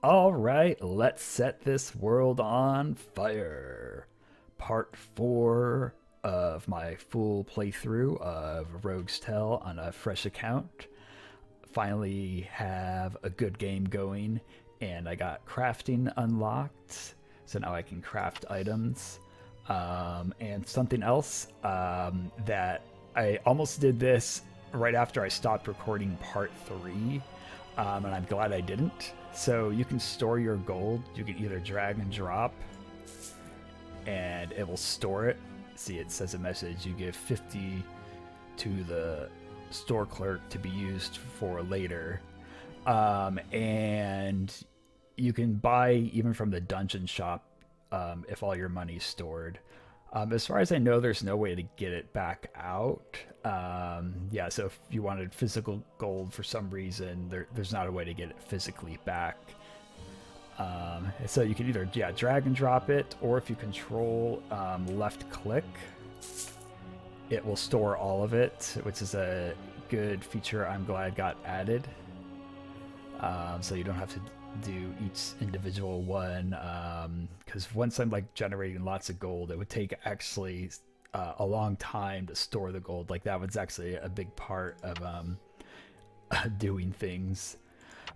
All right, let's set this world on fire. Part 4 of my full playthrough of Rogue's Tale on a fresh account. Finally have a good game going, and I got crafting unlocked, so now I can craft items. And something else that I almost did this right after I stopped recording part 3, and I'm glad I didn't. So you can store your gold. You can either drag and drop, and it will store it. See, it says a message. You give 50 to the store clerk to be used for later. And you can buy even from the dungeon shop if all your money's stored. As far as I know, there's no way to get it back out. Yeah, so if you wanted physical gold for some reason, there's not a way to get it physically back. So you can either drag and drop it, or if you control left click, it will store all of it, which is a good feature I'm glad got added. So you don't have to do each individual one, because once I'm like generating lots of gold, it would take actually a long time to store the gold. Like that was actually a big part of doing things.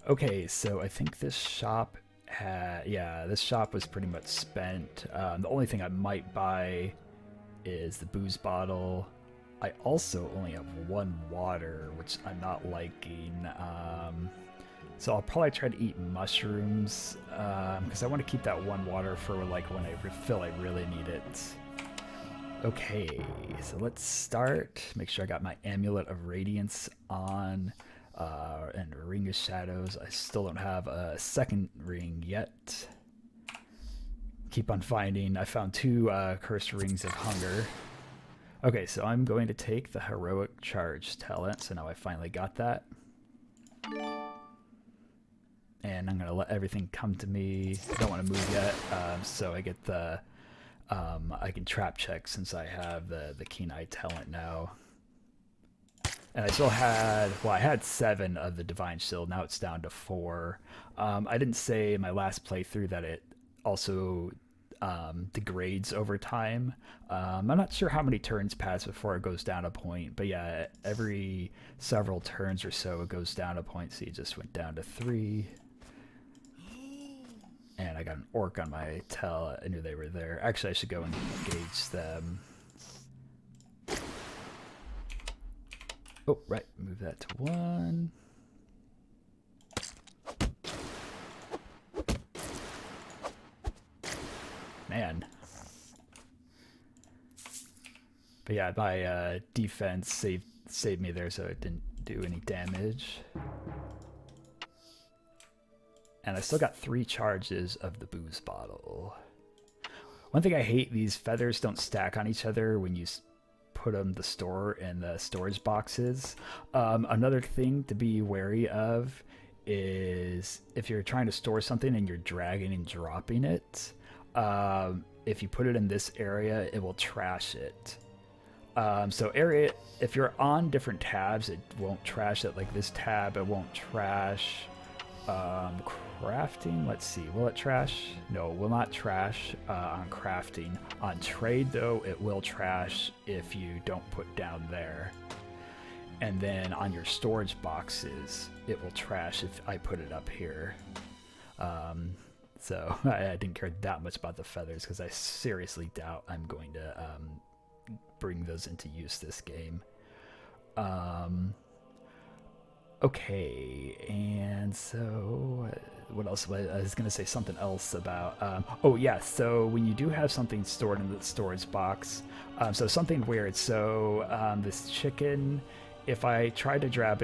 Okay, so I think this shop this shop was pretty much spent. The only thing I might buy is the booze bottle. I also only have one water, which I'm not liking. So I'll probably try to eat mushrooms, because I want to keep that one water for like when I feel I really need it. Okay, so let's start. Make sure I got my Amulet of Radiance on, and Ring of Shadows. I still don't have a second ring yet. Keep on finding. I found 2 Cursed Rings of Hunger. Okay, so I'm going to take the Heroic Charge talent, so now I finally got that. And I'm going to let everything come to me. I don't want to move yet, so I get the... I can trap check since I have the Keen Eye talent now. And I still had... Well, I had 7 of the Divine Shield. Now it's down to 4. I didn't say in my last playthrough that it also degrades over time. I'm not sure how many turns pass before it goes down a point. But yeah, every several turns or so it goes down a point. So it just went down to 3. And I got an orc on my tail. I knew they were there. Actually, I should go and engage them. Oh, right. Move that to 1. Man. But yeah, my defense saved me there, so it didn't do any damage. And I still got 3 charges of the booze bottle. One thing I hate, these feathers don't stack on each other when you put them to store in the storage boxes. Another thing to be wary of is if you're trying to store something and you're dragging and dropping it, if you put it in this area, it will trash it. So if you're on different tabs, it won't trash it. Like this tab, it won't trash. Crafting, let's see, will it trash? No, it will not trash on crafting. On trade though, it will trash if you don't put down there. And then on your storage boxes, it will trash if I put it up here. So I didn't care that much about the feathers because I seriously doubt I'm going to bring those into use this game. Okay, and so what else? I was going to say something else about... oh, yeah, so when you do have something stored in the storage box, so something weird. So this chicken, if I try to drag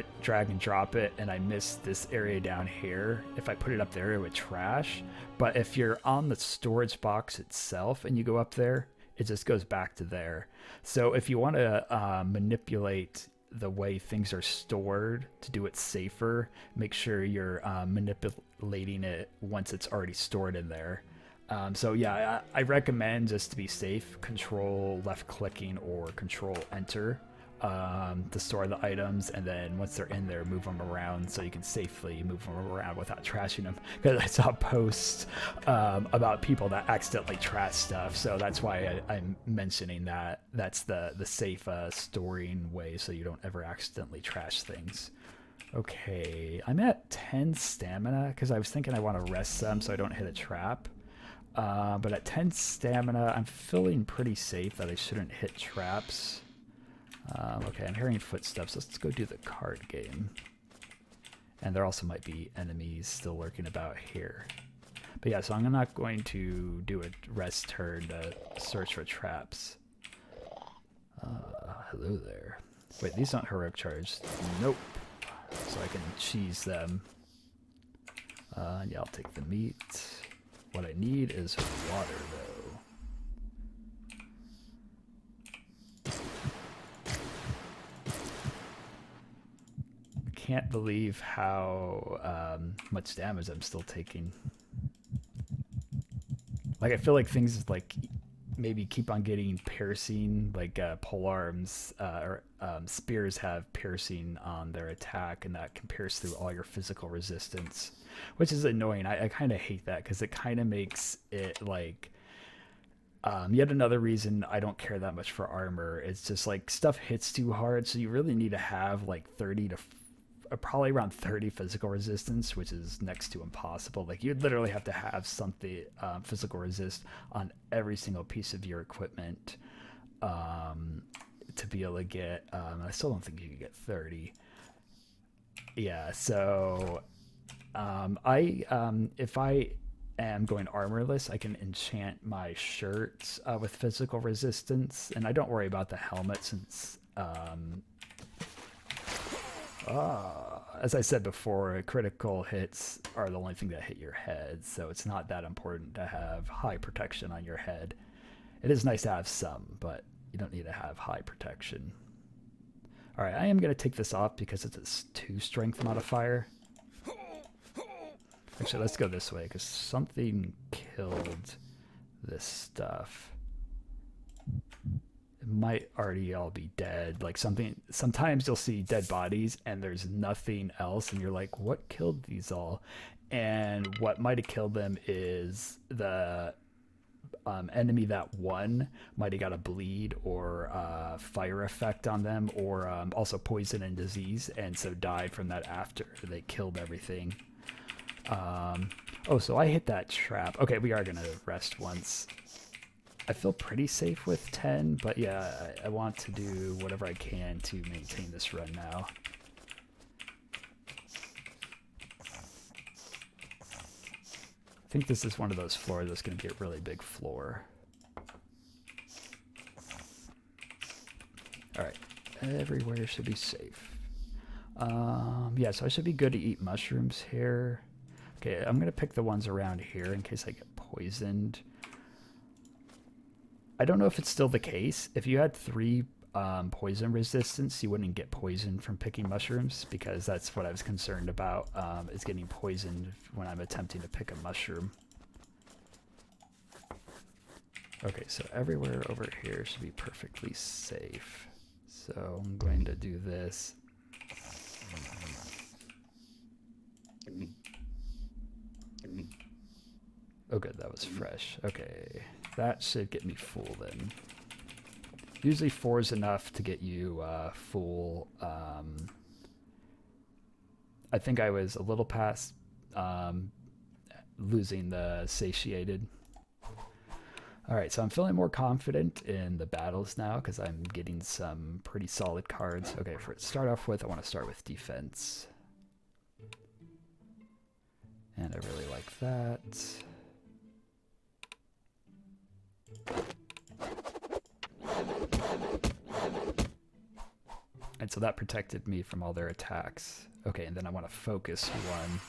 and drop it, and I miss this area down here, if I put it up there, it would trash. But if you're on the storage box itself and you go up there, it just goes back to there. So if you want to manipulate the way things are stored to do it safer, make sure you're manipulating it once it's already stored in there. So yeah, I recommend, just to be safe, control left clicking or control enter to store the items, and then once they're in there, move them around so you can safely move them around without trashing them. Because I saw posts about people that accidentally trash stuff, so that's why I'm mentioning that. That's the safe storing way, so you don't ever accidentally trash things. Okay, I'm at 10 stamina because I was thinking I want to rest some so I don't hit a trap. But at 10 stamina, I'm feeling pretty safe that I shouldn't hit traps. Okay, I'm hearing footsteps. Let's go do the card game. And there also might be enemies still lurking about here. But yeah, so I'm not going to do a rest turn to search for traps. Hello there. Wait, these aren't heroic charge. Nope. So I can cheese them. Yeah, I'll take the meat. What I need is water, though. Can't believe how much damage I'm still taking. Like, I feel like things like maybe keep on getting piercing, like polearms or spears have piercing on their attack, and that can pierce through all your physical resistance, which is annoying. I kind of hate that because it kind of makes it like yet another reason I don't care that much for armor. It's just like stuff hits too hard, so you really need to have like 30 to probably around 30 physical resistance, which is next to impossible. Like, you'd literally have to have something physical resist on every single piece of your equipment to be able to get I still don't think you can get 30. Yeah, so if I am going armorless, I can enchant my shirts with physical resistance, and I don't worry about the helmet since as I said before, critical hits are the only thing that hit your head, so it's not that important to have high protection on your head. It is nice to have some, but you don't need to have high protection. Alright, I am going to take this off because it's a 2 strength modifier. Actually, let's go this way because something killed this stuff. It might already all be dead. Like sometimes you'll see dead bodies and there's nothing else, and you're like, what killed these all? And what might have killed them is the enemy that won might have got a bleed or fire effect on them, or also poison and disease, and so died from that after they killed everything. Oh, so I hit that trap. Okay, we are gonna rest once. I feel pretty safe with 10, but yeah, I want to do whatever I can to maintain this run now. I think this is one of those floors that's going to be a really big floor. Alright, everywhere should be safe. Yeah, so I should be good to eat mushrooms here. Okay, I'm going to pick the ones around here in case I get poisoned. I don't know if it's still the case. If you had 3 poison resistance, you wouldn't get poisoned from picking mushrooms, because that's what I was concerned about, is getting poisoned when I'm attempting to pick a mushroom. Okay, so everywhere over here should be perfectly safe. So I'm going to do this. Oh good, that was fresh. Okay, that should get me full then. Usually 4 is enough to get you full. I think I was a little past losing the Satiated. Alright, so I'm feeling more confident in the battles now because I'm getting some pretty solid cards. Okay, to start off with, I want to start with defense. And I really like that. And so that protected me from all their attacks. Okay, and then I want to focus one.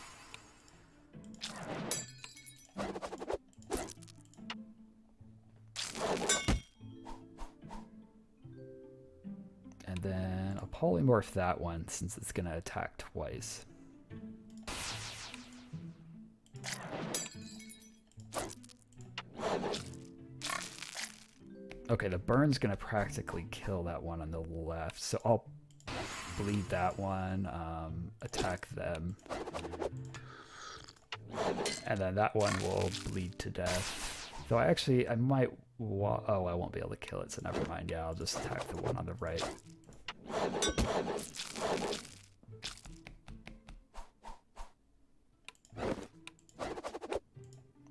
And then I'll polymorph that one since it's going to attack twice. Okay, the burn's gonna practically kill that one on the left, so I'll bleed that one, attack them. And then that one will bleed to death. Though I might, oh, I won't be able to kill it, so never mind. Yeah, I'll just attack the one on the right.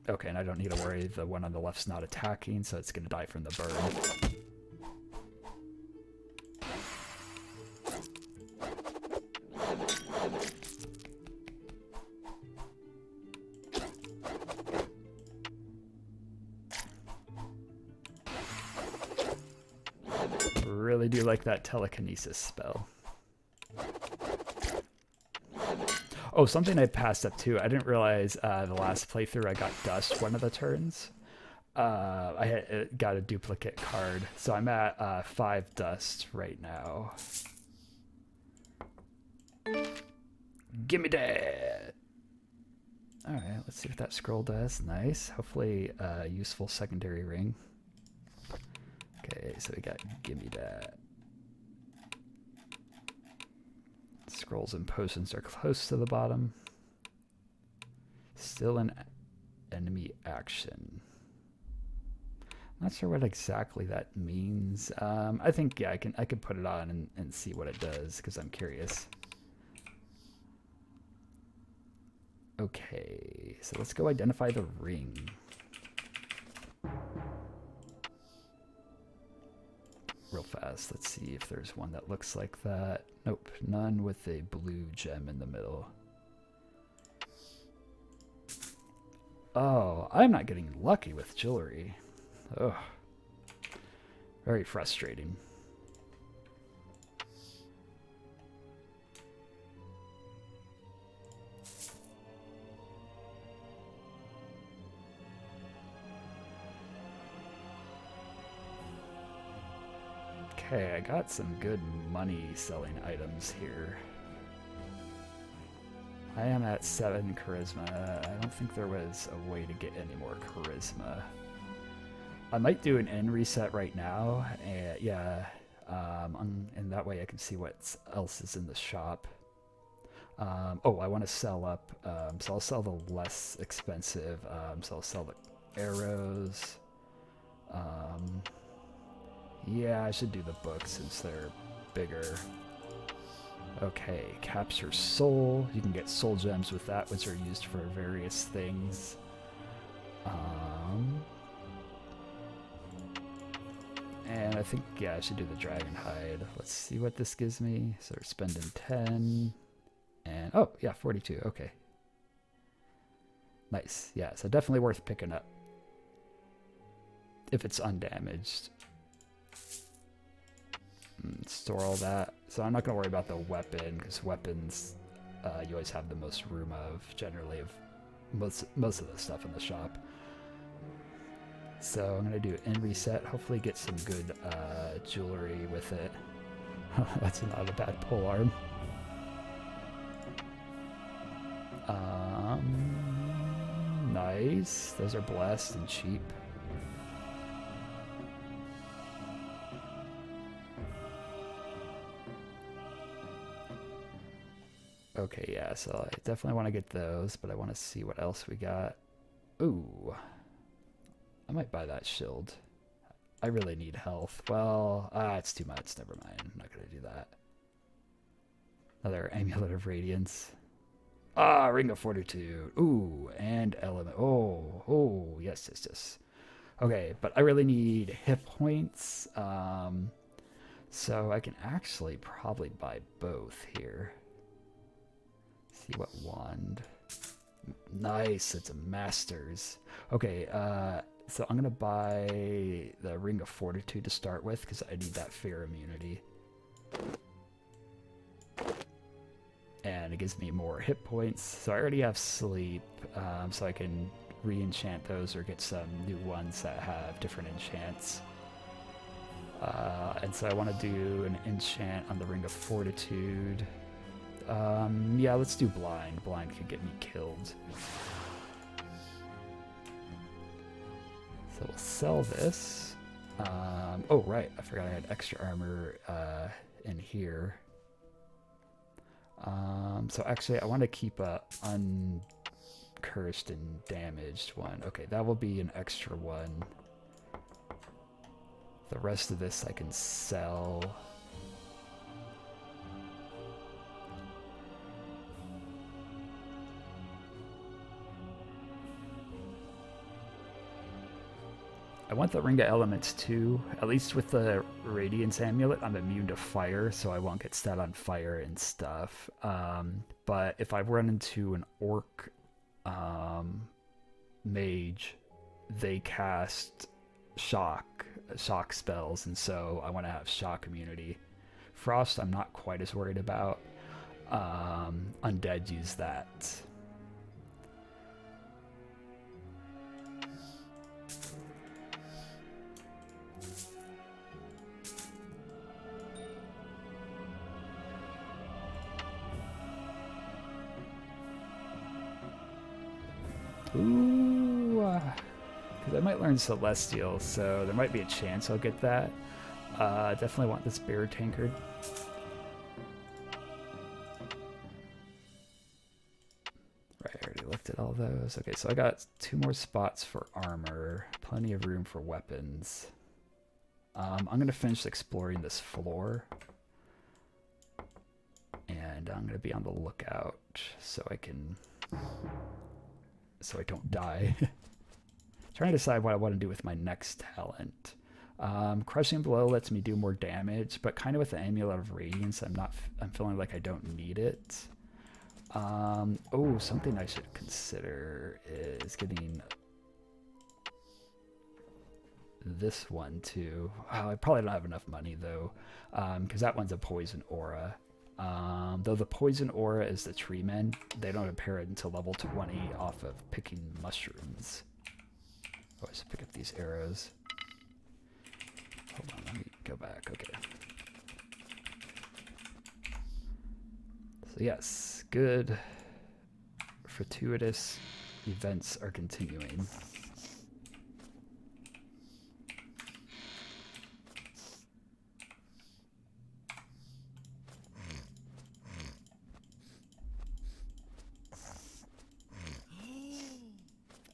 Okay, and I don't need to worry, the one on the left's not attacking, so it's gonna die from the burn. Really do like that telekinesis spell. Oh, something I passed up too. I didn't realize the last playthrough I got dust one of the turns. I got a duplicate card, so I'm at 5 dust right now. Gimme that! Alright, let's see what that scroll does. Nice. Hopefully a useful secondary ring. Okay, so we got Gimme That. Scrolls and potions are close to the bottom. Still an enemy action. Not sure what exactly that means. I think, yeah, I can put it on and see what it does, because I'm curious. Okay, so let's go identify the ring. Real fast, let's see if there's one that looks like that. Nope, none with a blue gem in the middle. Oh, I'm not getting lucky with jewelry. Ugh. Very frustrating. Okay, I got some good money selling items here. I am at 7 charisma. I don't think there was a way to get any more charisma. I might do an end reset right now. Yeah, and that way I can see what else is in the shop. Oh, I want to sell up, so I'll sell the less expensive. So I'll sell the arrows. Yeah, I should do the books since they're bigger. Okay, capture soul. You can get soul gems with that, which are used for various things. And I think, yeah, I should do the dragon hide. Let's see what this gives me. So we're spending 10. And, oh, yeah, 42. Okay. Nice. Yeah, so definitely worth picking up. If it's undamaged. Store all that. So I'm not going to worry about the weapon, because weapons you always have the most room of, generally, of most of the stuff in the shop. So I'm going to do end reset, hopefully get some good jewelry with it. That's not a bad polearm. Nice. Those are blessed and cheap. Okay, yeah, so I definitely want to get those, but I want to see what else we got. Ooh. I might buy that shield. I really need health. Well, it's too much. Never mind. I'm not going to do that. Another Amulet of Radiance. Ring of Fortitude. Ooh, and Element. Oh, yes, yes, yes. Okay, but I really need hit points. So I can actually probably buy both here. See what wand. Nice, it's a Masters. Okay, so I'm gonna buy the Ring of Fortitude to start with because I need that fear immunity. And it gives me more hit points. So I already have sleep, so I can re-enchant those or get some new ones that have different enchants. And so I want to do an enchant on the Ring of Fortitude. Yeah, let's do blind. Blind could get me killed. So we'll sell this. Oh, right. I forgot I had extra armor in here. So actually, I want to keep a uncursed and damaged one. Okay, that will be an extra one. The rest of this I can sell. I want the Ring of Elements too. At least with the Radiance Amulet, I'm immune to fire, so I won't get set on fire and stuff. But if I run into an Orc mage, they cast shock spells, and so I want to have shock immunity. Frost, I'm not quite as worried about. Undead use that. Ooh, because I might learn Celestial, so there might be a chance I'll get that. Definitely want this Bear Tankard. Right, I already looked at all those. Okay, so I got 2 more spots for armor, plenty of room for weapons. I'm going to finish exploring this floor, and I'm going to be on the lookout so I don't die. Trying to decide what I want to do with my next talent. Crushing Blow lets me do more damage, but kind of with the Amulet of Radiance, I'm feeling like I don't need it. Oh, something I should consider is getting this one too. Oh, I probably don't have enough money though, because that one's a poison aura. Though the poison aura is the tree men, they don't appear until level 20 off of picking mushrooms. Oh, I should pick up these arrows. Hold on, let me go back. Okay. So yes, good fortuitous events are continuing.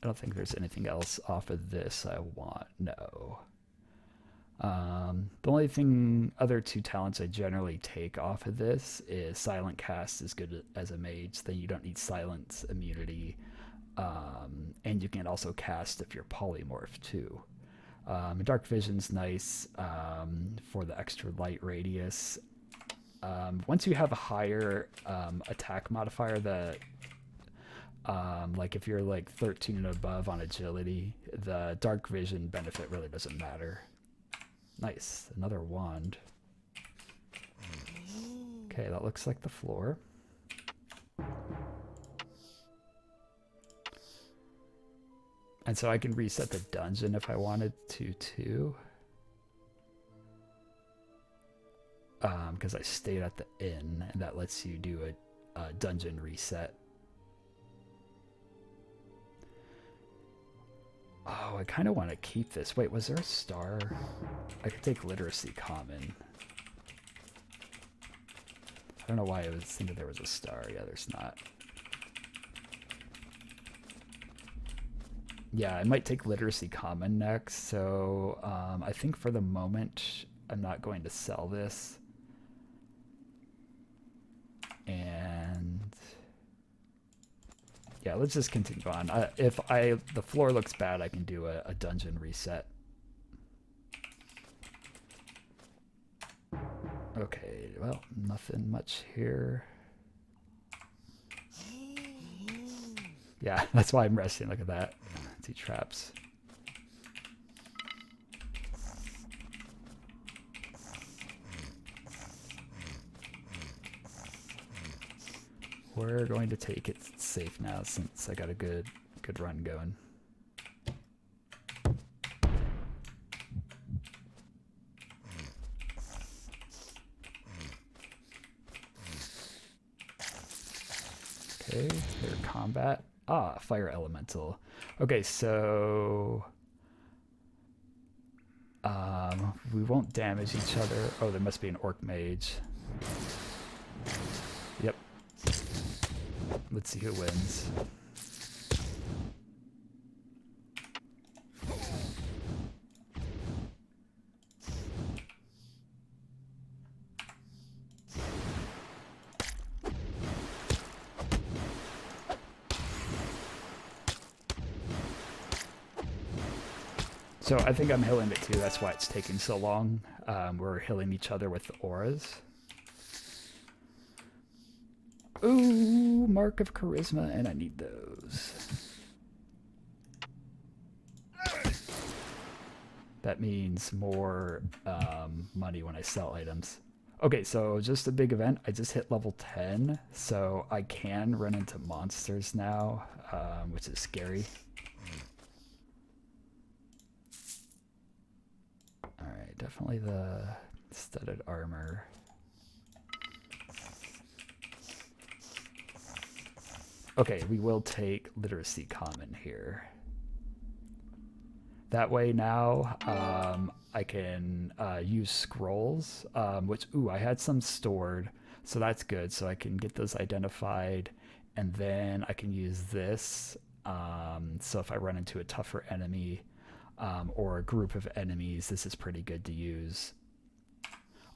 I don't think there's anything else off of this I want. No. The only other 2 talents I generally take off of this is Silent Cast is good as a mage, then you don't need Silence immunity. And you can also cast if you're polymorph too. Dark Vision's nice for the extra light radius. Once you have a higher attack modifier that like if you're like 13 and above on agility, the dark vision benefit really doesn't matter. Nice, another wand. Okay, that looks like the floor. And so I can reset the dungeon if I wanted to too. Because I stayed at the inn, and that lets you do a dungeon reset. Oh, I kind of want to keep this. Wait, was there a star? I could take Literacy Common. I don't know why I was thinking there was a star. Yeah, there's not. Yeah, I might take Literacy Common next. So I think for the moment, I'm not going to sell this. And yeah, let's just continue on. If the floor looks bad, I can do a dungeon reset. Okay, well, nothing much here. Yeah, that's why I'm resting. Look at that. 2 traps. We're going to take it safe now since I got a good run going. Okay, their combat. Ah, Fire Elemental. Okay, so We won't damage each other. Oh, there must be an orc mage. Yep. Let's see who wins. So I think I'm healing it too, that's why it's taking so long. We're healing each other with the auras. Ooh, Mark of Charisma, and I need those. That means more money when I sell items. Okay, so just a big event. I just hit level 10, so I can run into monsters now, which is scary. Alright, definitely the studded armor. Okay, we will take literacy common here. That way now I can use scrolls, which, ooh, I had some stored, so that's good. So I can get those identified, and then I can use this. So if I run into a tougher enemy or a group of enemies, this is pretty good to use.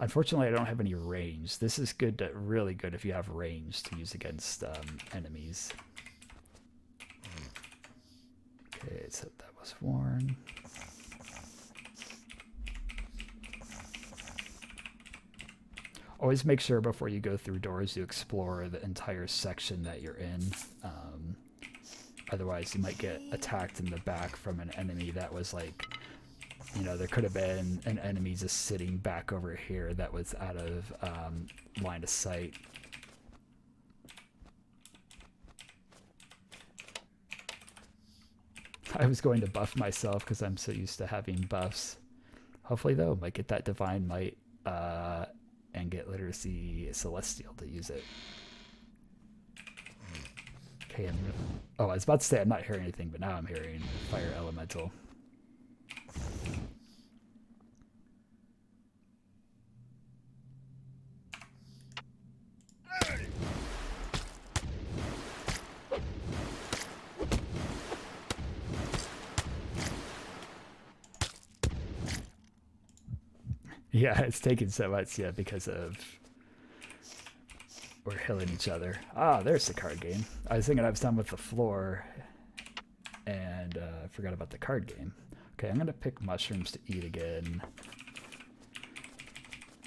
Unfortunately, I don't have any range. This is good, really good if you have range to use against enemies. Okay, so that was worn. Always make sure before you go through doors you explore the entire section that you're in. Otherwise, you might get attacked in the back from an enemy that was like, you know, there could have been an enemy just sitting back over here that was out of line of sight. I was going to buff myself because I'm so used to having buffs. Hopefully, though, might get that Divine Might and get Literacy Celestial to use it. Okay, oh, I was about to say I'm not hearing anything, but now I'm hearing Fire Elemental. Yeah, it's taking so much, yeah, because of we're healing each other. Ah, there's the card game. I was thinking I was done with the floor, and I forgot about the card game. Okay, I'm gonna pick mushrooms to eat again.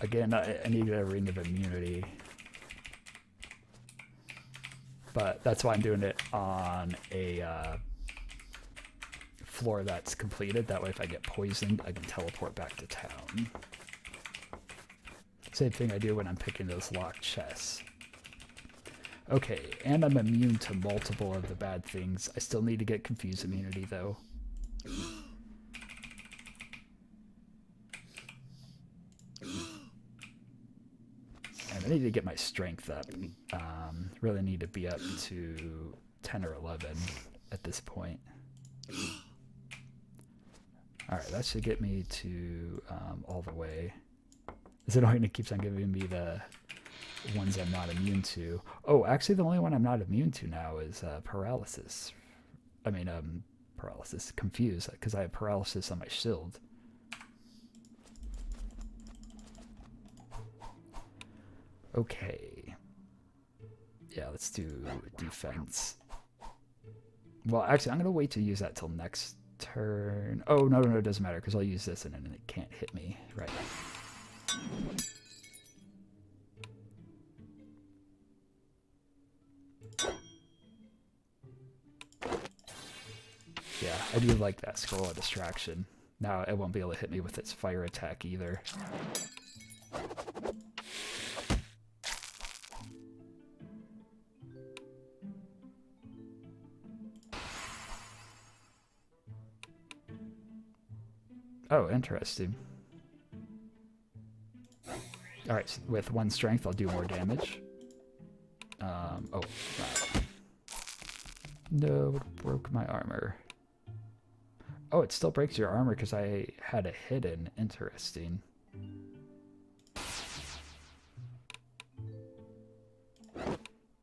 Again, I need a ring of immunity, but that's why I'm doing it on a floor that's completed. That way, if I get poisoned, I can teleport back to town. Same thing I do when I'm picking those locked chests. Okay, and I'm immune to multiple of the bad things. I still need to get confused immunity, though. And I need to get my strength up. Really need to be up to 10 or 11 at this point. Alright, that should get me to all the way. It's annoying it keeps on giving me the ones I'm not immune to. Oh, actually the only one I'm not immune to now is paralysis. I mean, paralysis. Confused, because I have paralysis on my shield. Okay. Yeah, let's do defense. Well, actually, I'm going to wait to use that till next turn. Oh, no, it doesn't matter, because I'll use this and then it can't hit me right now. Yeah, I do like that Scroll of Distraction. Now it won't be able to hit me with its fire attack either. Oh, interesting. Alright, with 1 strength I'll do more damage. Oh, wow. No, it broke my armor. Oh, it still breaks your armor because I had it hidden. Interesting.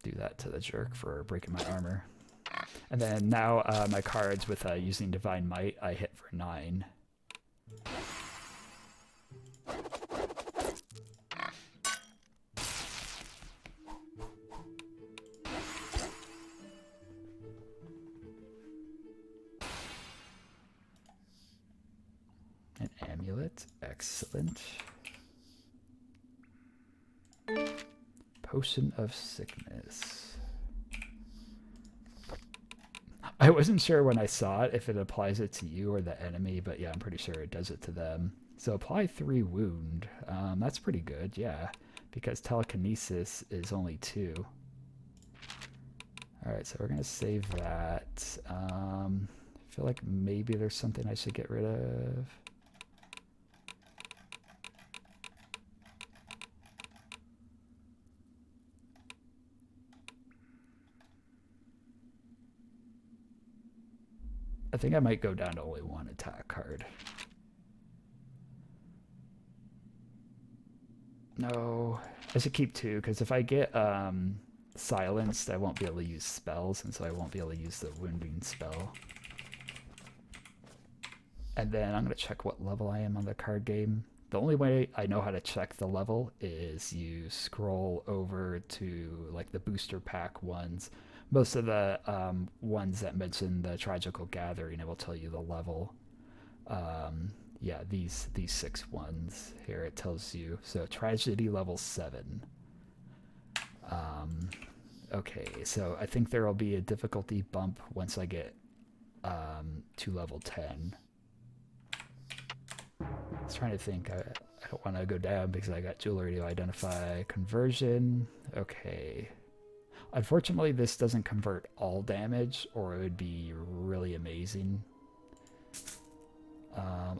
Do that to the jerk for breaking my armor. And then now my cards with using Divine Might, I hit for 9. An amulet, excellent. Potion of Sickness. I wasn't sure when I saw it if it applies it to you or the enemy, but yeah, I'm pretty sure it does it to them. So apply 3 wound. That's pretty good, yeah, because telekinesis is only 2. Alright, so we're going to save that. I feel like maybe there's something I should get rid of. I think I might go down to only 1 attack card. No, I should keep 2, because if I get silenced, I won't be able to use spells, and so I won't be able to use the wounding spell. And then I'm going to check what level I am on the card game. The only way I know how to check the level is you scroll over to like the booster pack ones. Most of the ones that mention the Tragical Gathering, it will tell you the level. Yeah, these 6 ones here, it tells you. So Tragedy level 7. Okay, so I think there will be a difficulty bump once I get to level 10. I was trying to think. I don't want to go down because I got jewelry to identify. Conversion. Okay. Unfortunately, this doesn't convert all damage, or it would be really amazing.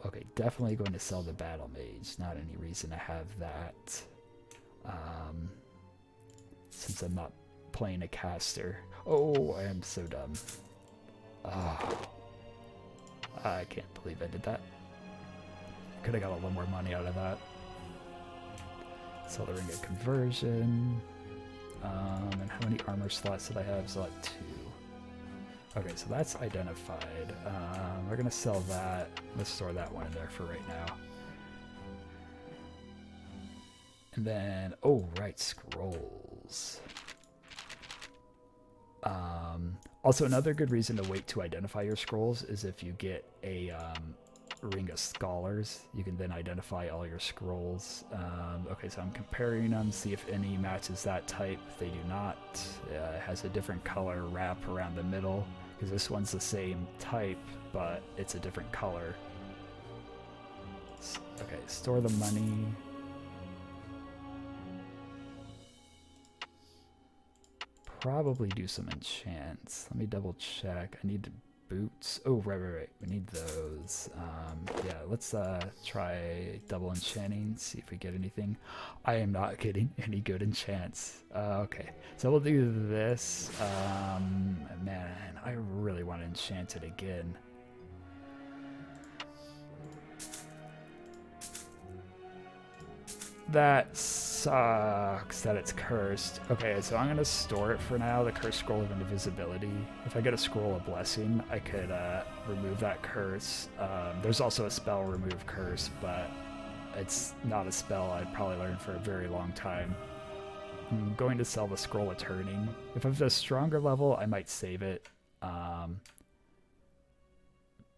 Okay, definitely going to sell the Battle Mage. Not any reason to have that. Since I'm not playing a caster. Oh, I am so dumb. Oh, I can't believe I did that. Could have got a little more money out of that. Sell the Ring of Conversion. And how many armor slots did I have? So like 2. Okay, so that's identified. We're gonna sell that. Let's store that one in there for right now. And then, oh right, scrolls. Also, another good reason to wait to identify your scrolls is if you get a Ring of Scholars, you can then identify all your scrolls. Okay, so I'm comparing them, see if any matches that type. They do not. It has a different color wrap around the middle, because this one's the same type, but it's a different color. Okay, store the money. Probably do some enchants. Let me double check. I need boots. Oh, right. We need those. Yeah, let's try double enchanting, see if we get anything. I am not getting any good enchants. Okay, so we'll do this. Man, I really want to enchant it again. That sucks that it's cursed. Okay, so I'm going to store it for now, the Cursed Scroll of Invisibility. If I get a Scroll of Blessing, I could remove that curse. There's also a spell remove curse, but it's not a spell I'd probably learn for a very long time. I'm going to sell the Scroll of Turning. If I'm at a stronger level, I might save it.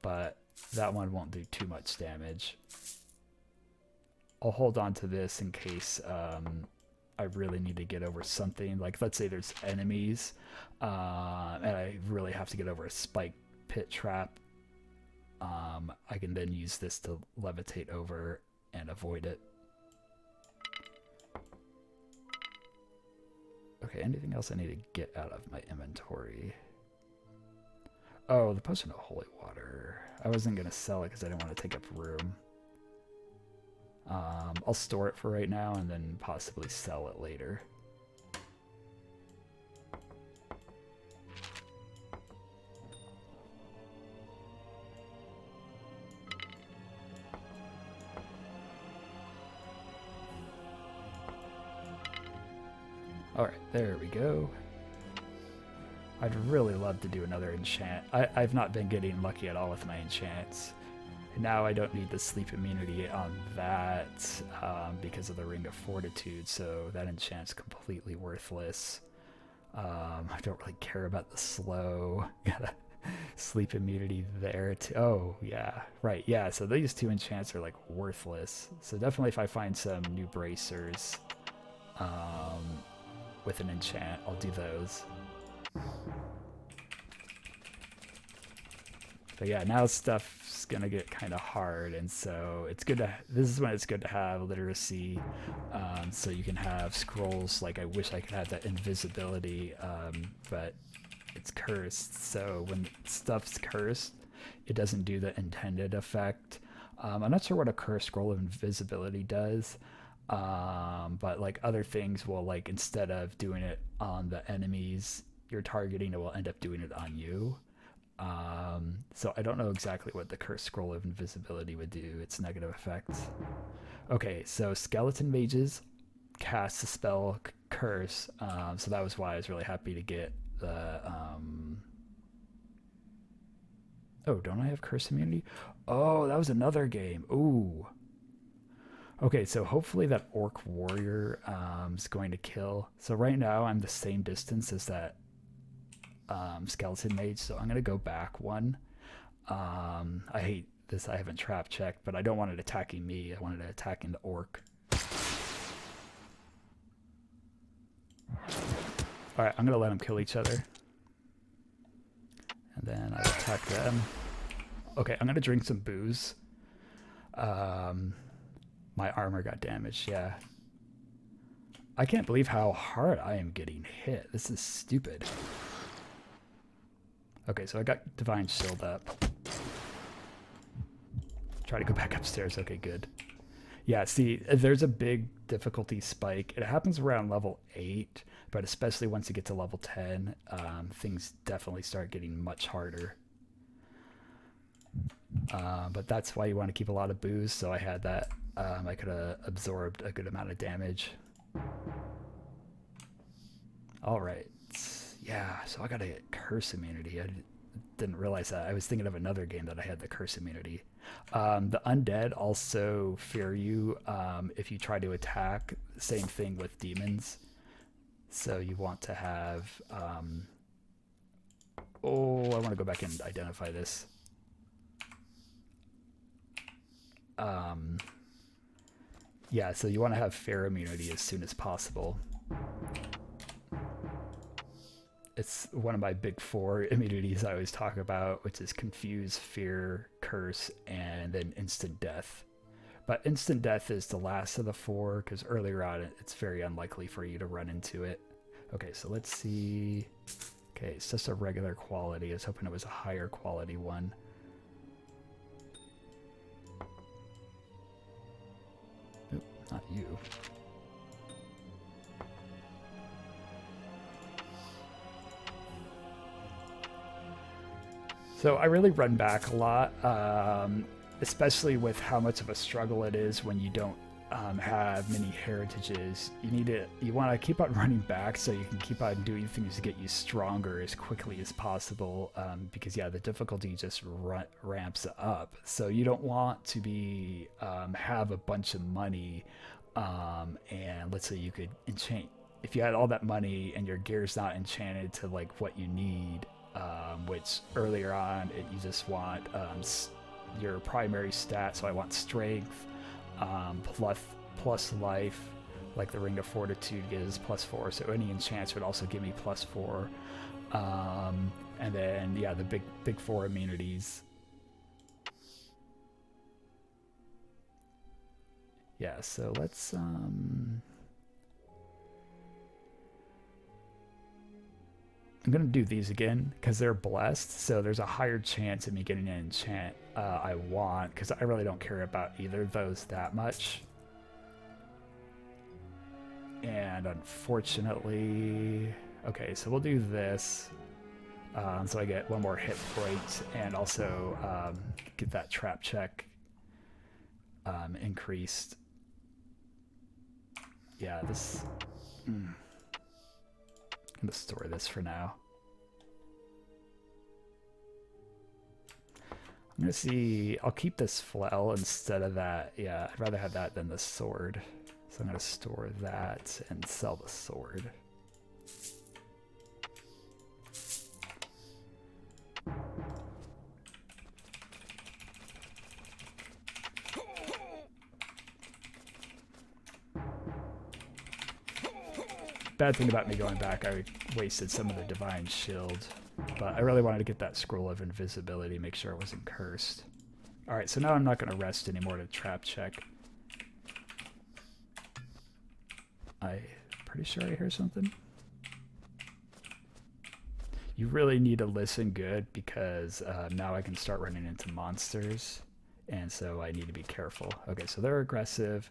But that one won't do too much damage. I'll hold on to this in case I really need to get over something. Like, let's say there's enemies, and I really have to get over a spike pit trap. I can then use this to levitate over and avoid it. Okay, anything else I need to get out of my inventory? Oh, the Potion of Holy Water. I wasn't going to sell it because I didn't want to take up room. I'll store it for right now and then possibly sell it later. Alright, there we go. I'd really love to do another enchant. I've not been getting lucky at all with my enchants. Now I don't need the sleep immunity on that because of the Ring of Fortitude, so that enchant's completely worthless. I don't really care about the slow. Got a sleep immunity there too. Oh, yeah. Right, yeah, so these two enchants are like worthless. So definitely if I find some new bracers with an enchant, I'll do those. But yeah, now stuff's gonna get kind of hard, and so it's good to. This is when it's good to have literacy, so you can have scrolls. Like I wish I could have that invisibility, but it's cursed. So when stuff's cursed, it doesn't do the intended effect. I'm not sure what a cursed scroll of invisibility does, but like other things will, like instead of doing it on the enemies you're targeting, it will end up doing it on you. So I don't know exactly what the Cursed Scroll of Invisibility would do. Its negative effects. Okay, so Skeleton Mages cast the spell Curse. So that was why I was really happy to get the... Oh, don't I have Curse immunity? Oh, that was another game. Ooh. Okay, so hopefully that Orc Warrior is going to kill. So right now I'm the same distance as that Skeleton Mage, so I'm going to go back one. I hate this, I haven't trap checked, but I don't want it attacking me. I wanted it attacking the Orc. Alright, I'm going to let them kill each other. And then I attack them. Okay, I'm going to drink some booze. My armor got damaged, yeah. I can't believe how hard I am getting hit. This is stupid. Okay, so I got Divine Shield up. Try to go back upstairs. Okay, good. Yeah, see, there's a big difficulty spike. It happens around level 8, but especially once you get to level 10, things definitely start getting much harder. But that's why you want to keep a lot of booze, so I had that. I could have absorbed a good amount of damage. Alright. Yeah, so I got a curse immunity. I didn't realize that. I was thinking of another game that I had the curse immunity. The undead also fear you if you try to attack. Same thing with demons. So you want to have... oh, I want to go back and identify this. Yeah, so you want to have fear immunity as soon as possible. It's one of my big 4 immunities I always talk about, which is Confuse, Fear, Curse, and then Instant Death. But Instant Death is the last of the 4, because earlier on it's very unlikely for you to run into it. Okay, so let's see. Okay, it's just a regular quality. I was hoping it was a higher quality one. Oop, not you. So I really run back a lot, especially with how much of a struggle it is when you don't have many heritages. You want to keep on running back so you can keep on doing things to get you stronger as quickly as possible, because yeah, the difficulty just ramps up. So you don't want to be have a bunch of money, and let's say you could enchant. If you had all that money and your gear's not enchanted to like what you need. Which earlier on you just want your primary stat, so I want strength plus life, like the Ring of Fortitude gives +4, so any enchants would also give me +4, and then yeah, the big 4 immunities. Yeah, so let's I'm going to do these again because they're blessed, so there's a higher chance of me getting an enchant I want, because I really don't care about either of those that much. And unfortunately... Okay, so we'll do this, so I get 1 more hit point, and also get that trap check increased. Yeah, this... I'm gonna store this for now. I'm gonna see, I'll keep this flail instead of that. Yeah, I'd rather have that than the sword. So I'm gonna store that and sell the sword. Bad thing about me going back, I wasted some of the divine shield, but I really wanted to get that scroll of invisibility, make sure it wasn't cursed. Alright, so now I'm not going to rest anymore to trap check. I'm pretty sure I hear something. You really need to listen good because now I can start running into monsters, and so I need to be careful. Okay, so they're aggressive.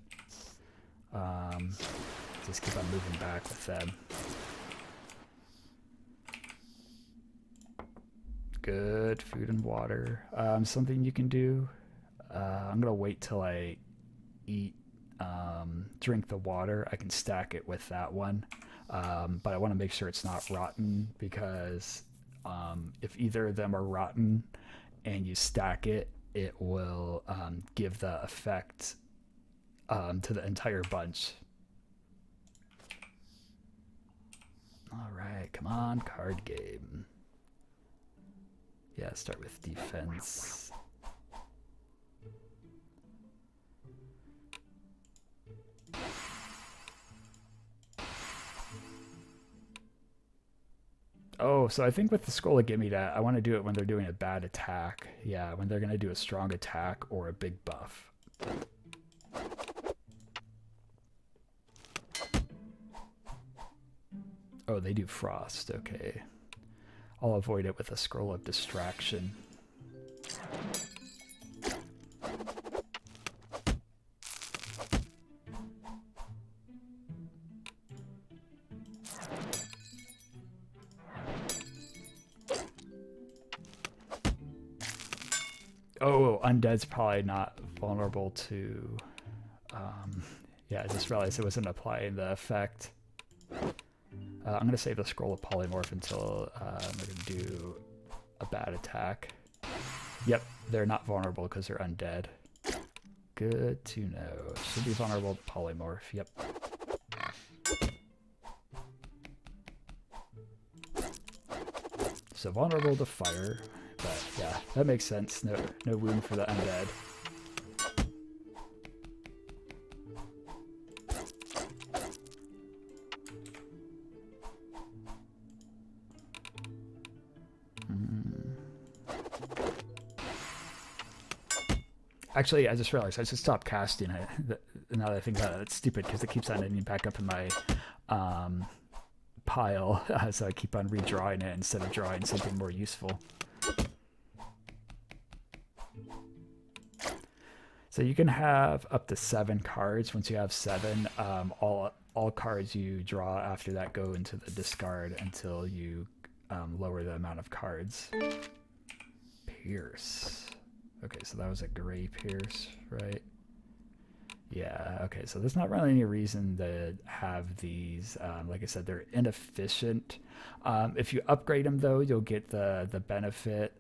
Just keep on moving back with them. Good food and water. Something you can do. I'm gonna wait till I eat, drink the water. I can stack it with that one, but I want to make sure it's not rotten because if either of them are rotten and you stack it, it will give the effect to the entire bunch. Alright, come on, card game. Yeah, start with defense. Oh, so I think with the Scroll of Gimmiedat, I want to do it when they're doing a bad attack. Yeah, when they're going to do a strong attack or a big buff. Oh, they do frost. Okay. I'll avoid it with a Scroll of Distraction. Oh, Undead's probably not vulnerable to... yeah, I just realized it wasn't applying the effect. I'm going to save the Scroll of Polymorph until I'm going to do a bad attack. Yep, they're not vulnerable because they're undead. Good to know. Should be vulnerable to Polymorph, yep. So vulnerable to fire, but yeah, that makes sense. No wound for the undead. Actually, I just realized I should stop casting it. Now that I think about it, it's stupid because it keeps on ending back up in my pile, so I keep on redrawing it instead of drawing something more useful. So you can have up to 7 cards. Once you have 7, all cards you draw after that go into the discard until you lower the amount of cards. Pierce. Okay, so that was a gray pierce, right? Yeah, okay, so there's not really any reason to have these. Like I said, they're inefficient. If you upgrade them, though, you'll get the benefit.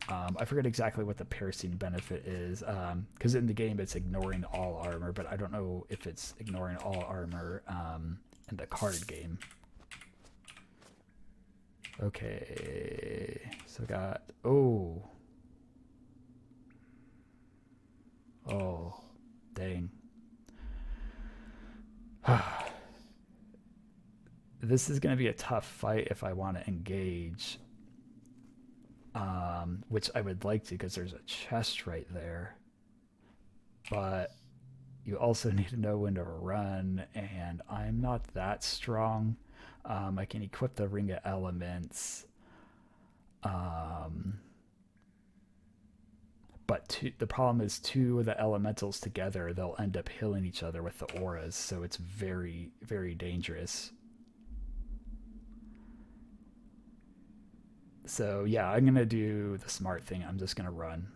I forget exactly what the piercing benefit is, because in the game it's ignoring all armor, but I don't know if it's ignoring all armor in the card game. Okay, so got... Oh, dang. This is going to be a tough fight if I want to engage. Which I would like to because there's a chest right there. But you also need to know when to run, and I'm not that strong. I can equip the Ring of Elements. But the problem is 2 of the elementals together, they'll end up healing each other with the auras, so it's very, very dangerous. So yeah, I'm going to do the smart thing. I'm just going to run.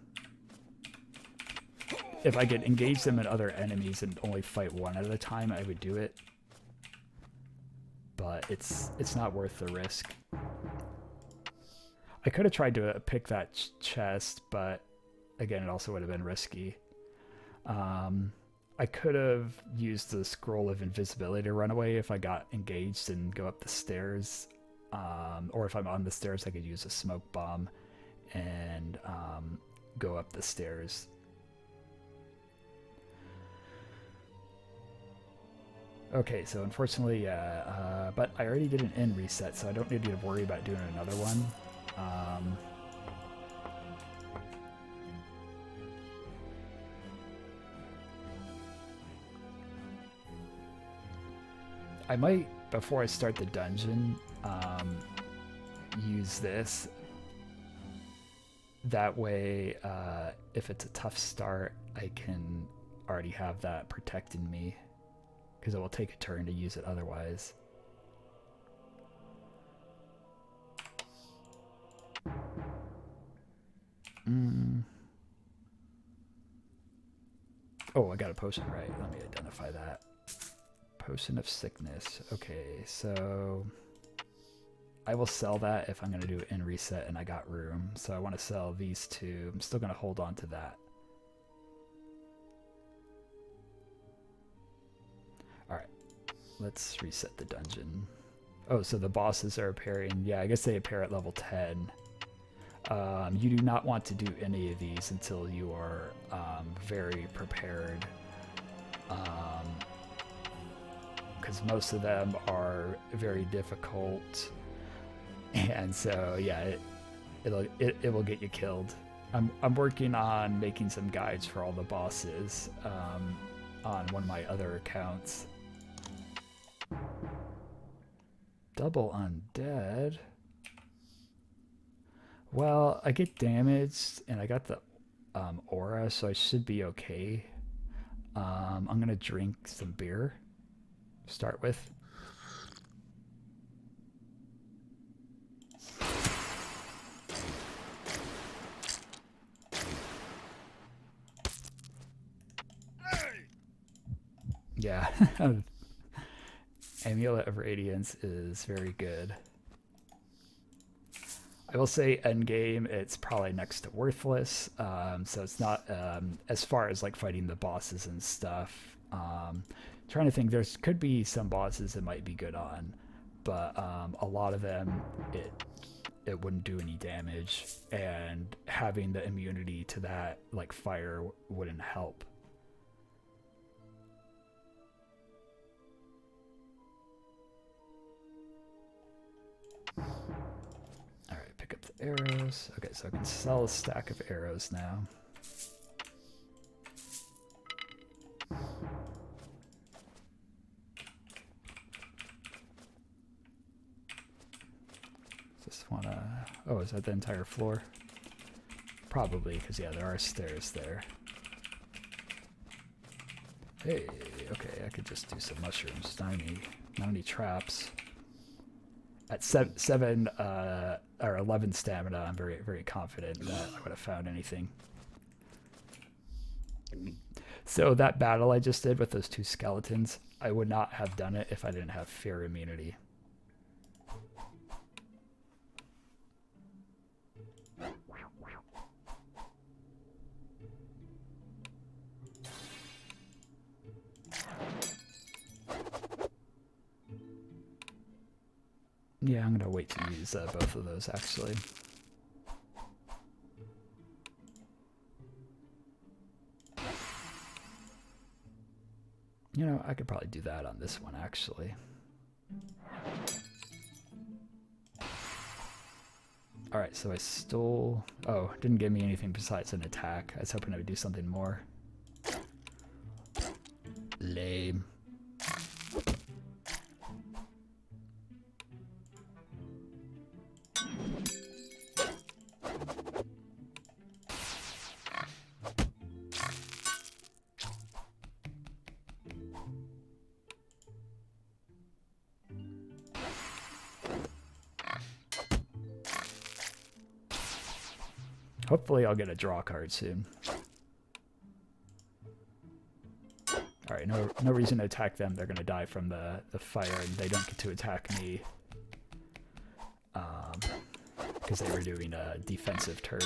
If I could engage them in other enemies and only fight one at a time, I would do it. but it's not worth the risk. I could have tried to pick that chest, but again, it also would have been risky. I could have used the Scroll of Invisibility to run away if I got engaged and go up the stairs. Or if I'm on the stairs, I could use a smoke bomb and go up the stairs. Okay, so unfortunately, but I already did an end reset, so I don't need to worry about doing another one. I might, before I start the dungeon, use this. That way, if it's a tough start, I can already have that protecting me, because it will take a turn to use it otherwise. Oh, I got a potion, right? Let me identify that. Potion of sickness. Okay, so I will sell that if I'm going to do an reset and I got room. So I want to sell these two. I'm still going to hold on to that. Alright, let's reset the dungeon. Oh, so the bosses are appearing. Yeah, I guess they appear at level 10. You do not want to do any of these until you are very prepared. Because most of them are very difficult. And so, yeah, it will get you killed. I'm working on making some guides for all the bosses on one of my other accounts. Double undead. Well, I get damaged, and I got the aura, so I should be okay. I'm gonna drink some beer. Start with. Yeah. Amulet of Radiance is very good. I will say endgame, it's probably next to worthless. So it's not as far as like fighting the bosses and stuff. Trying to think, there could be some bosses that might be good on, but a lot of them it wouldn't do any damage, and having the immunity to that like fire wouldn't help. Alright, pick up the arrows. Okay, so I can sell a stack of arrows now. Just wanna... Oh, is that the entire floor? Probably, because yeah, there are stairs there. Hey, okay, I could just do some mushrooms. Not any traps. At 7 or 11 stamina, I'm very, very confident that I would have found anything. So that battle I just did with those two skeletons, I would not have done it if I didn't have fear immunity. Yeah, I'm gonna wait to use both of those actually. You know, I could probably do that on this one actually. Alright, so I stole... Oh, didn't give me anything besides an attack. I was hoping it would do something more. Lame. Hopefully I'll get a draw card soon. Alright, Alright, no reason to attack them. They're gonna die from the fire, and they don't get to attack me. Because they were doing a defensive turn.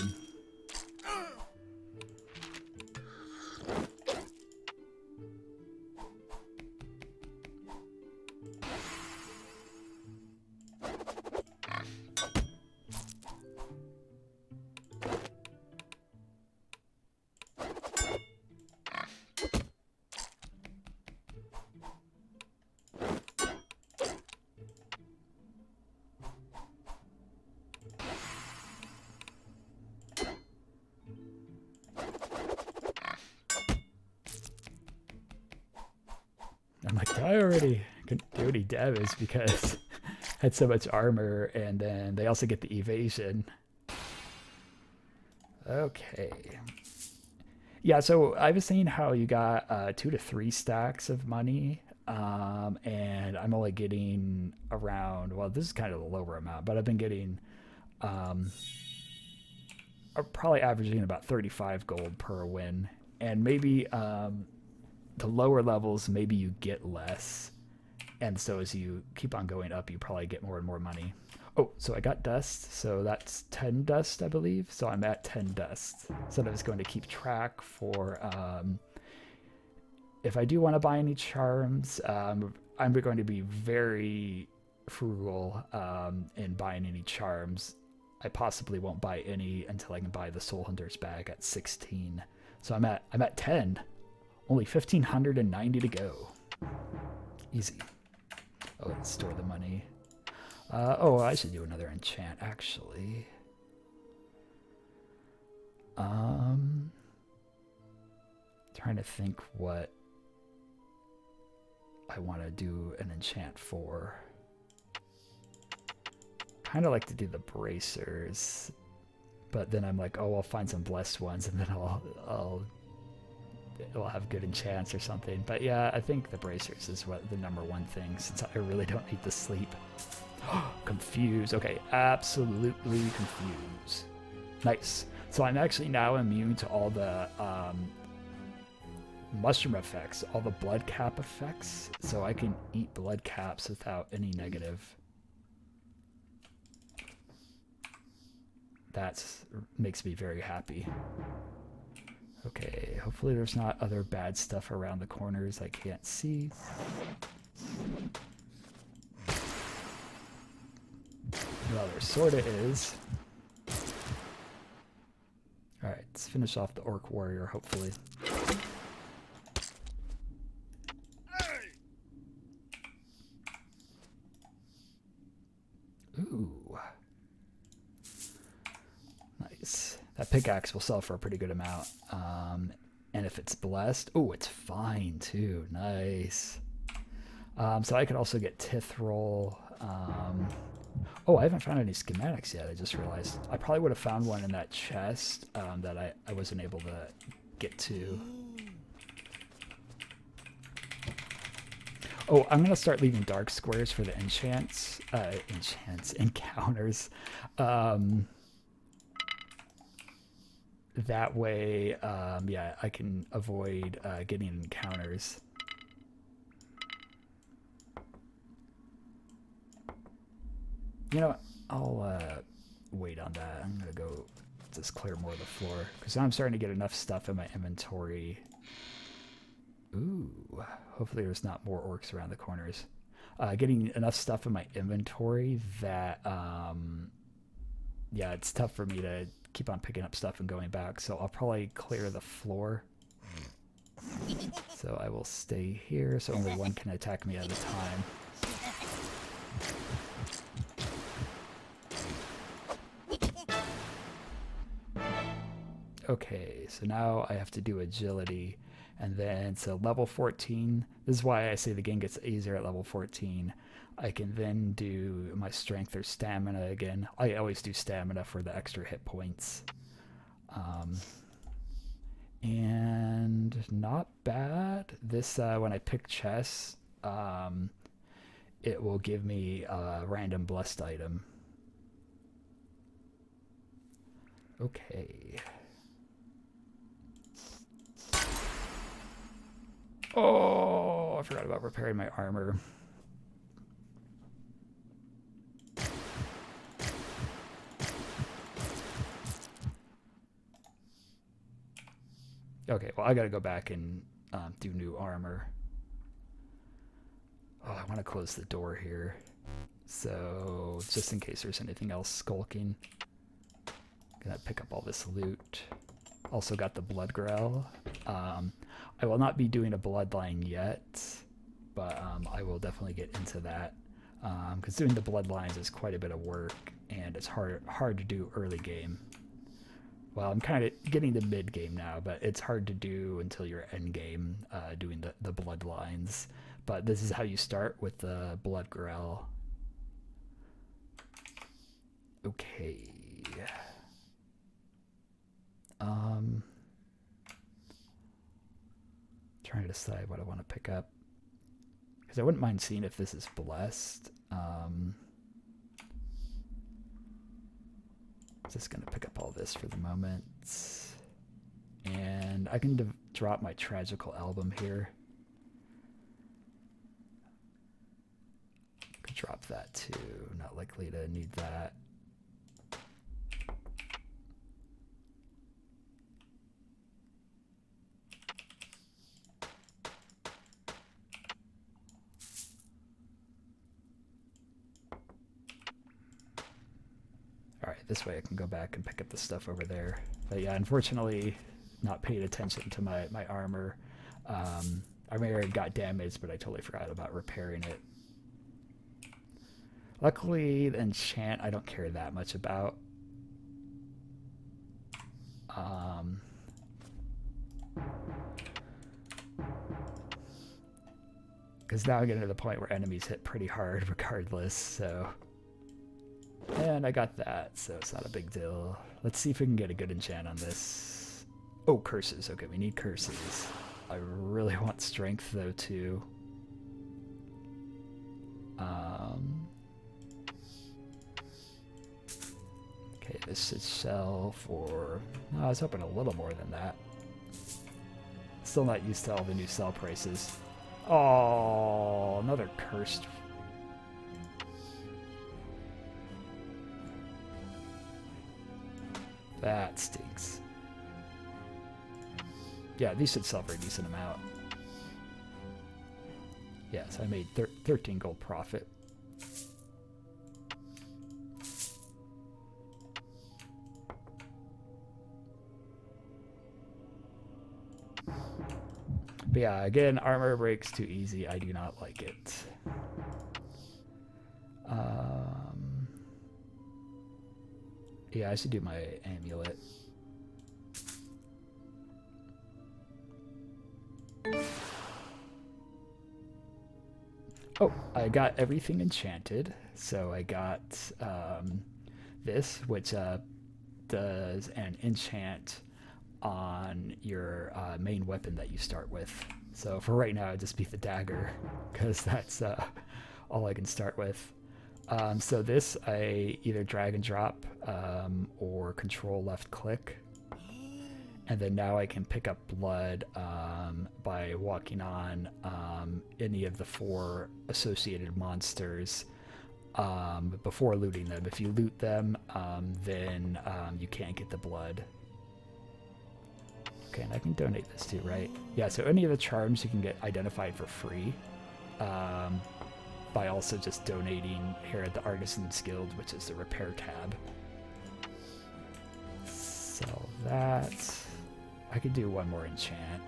I'm like, die already. Couldn't do any damage because I had so much armor, and then they also get the evasion. Okay. Yeah, so I was saying how you got 2 to 3 stacks of money, and I'm only getting around, well, this is kind of the lower amount, but I've been getting probably averaging about 35 gold per win, and maybe the lower levels, maybe you get less. And so as you keep on going up, you probably get more and more money. Oh, so I got dust. So that's 10 dust, I believe. So I'm at 10 dust. So I was going to keep track for if I do want to buy any charms. I'm going to be very frugal in buying any charms. I possibly won't buy any until I can buy the Soulhunters Bag at 16. So I'm at 10. Only 1,590 to go. Easy. Oh, let's store the money. Oh, I should do another enchant, actually. Trying to think what I want to do an enchant for. Kind of like to do the bracers, but then I'm like, oh, I'll find some blessed ones, and then I'll have good enchants or something. But yeah, I think the bracers is what the #1 thing, since I really don't need to sleep. Confuse. Okay, absolutely confuse. Nice. So I'm actually now immune to all the mushroom effects, all the blood cap effects, so I can eat blood caps without any negative. That makes me very happy. Okay, hopefully there's not other bad stuff around the corners I can't see. Well, there sorta is. Alright, let's finish off the Orc Warrior, hopefully. Ooh. Nice. That pickaxe will sell for a pretty good amount. And if it's blessed, oh, it's fine too. Nice. So I could also get Tithrol. Oh, I haven't found any schematics yet. I just realized I probably would have found one in that chest that I wasn't able to get to. Oh, I'm gonna start leaving dark squares for the encounters. That way, yeah, I can avoid getting encounters. You know what? I'll wait on that. I'm gonna go just clear more of the floor because I'm starting to get enough stuff in my inventory. Ooh, hopefully there's not more orcs around the corners. Getting enough stuff in my inventory that, yeah, it's tough for me to keep on picking up stuff and going back, so I'll probably clear the floor. So I will stay here so only one can attack me at a time. Okay, so now I have to do agility, and then so level 14. This is why I say the game gets easier at level 14. I can then do my strength or stamina again. I always do stamina for the extra hit points. And not bad. This when I pick chests, it will give me a random blessed item. Okay. Oh, forgot about repairing my armor. Okay, well, I gotta go back and do new armor. Oh, I want to close the door here. So, just in case there's anything else skulking. Gonna pick up all this loot. Also got the Blood Grail. I will not be doing a bloodline yet, but I will definitely get into that. Because doing the bloodlines is quite a bit of work, and it's hard to do early game. Well, I'm kind of getting to mid game now, but it's hard to do until you're end game doing the bloodlines. But this is how you start with the Blood Grail. Okay. Trying to decide what I want to pick up, because I wouldn't mind seeing if this is blessed. Just gonna pick up all this for the moment, and I can drop my tragical album here. Could drop that too. Not likely to need that. Alright, this way I can go back and pick up the stuff over there. But yeah, unfortunately, not paying attention to my armor. I may have got damaged, but I totally forgot about repairing it. Luckily, the enchant I don't care that much about. Because now I'm getting to the point where enemies hit pretty hard regardless, so... And I got that, so it's not a big deal. Let's see if we can get a good enchant on this. Oh, curses. Okay, we need curses. I really want strength, though, too. Okay, this should sell for... Oh, I was hoping a little more than that. Still not used to all the new sell prices. Oh, another cursed... That stinks. Yeah, these should sell for a decent amount. Yeah, so I made 13 gold profit. But yeah, again, armor breaks too easy. I do not like it. Yeah, I should do my amulet. Oh, I got everything enchanted. So I got this, which does an enchant on your main weapon that you start with. So for right now, I'd just be the dagger, because that's all I can start with. So this, I either drag and drop or control left click. And then now I can pick up blood by walking on any of the 4 associated monsters before looting them. If you loot them, then you can't get the blood. Okay, and I can donate this too, right? Yeah, so any of the charms you can get identified for free. By also just donating here at the Artisan's Guild, which is the repair tab. Sell that. I could do one more enchant.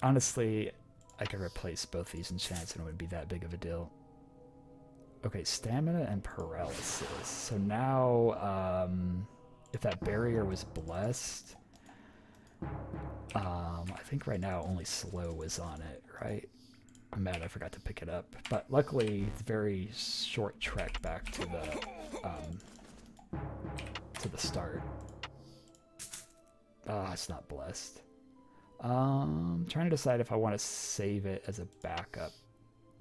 Honestly, I could replace both these enchants and it would be that big of a deal. Okay, stamina and paralysis. So now, if that barrier was blessed, I think right now only slow is on it, right? I'm mad I forgot to pick it up. But luckily, it's a very short trek back to the start. It's not blessed. Trying to decide if I want to save it as a backup.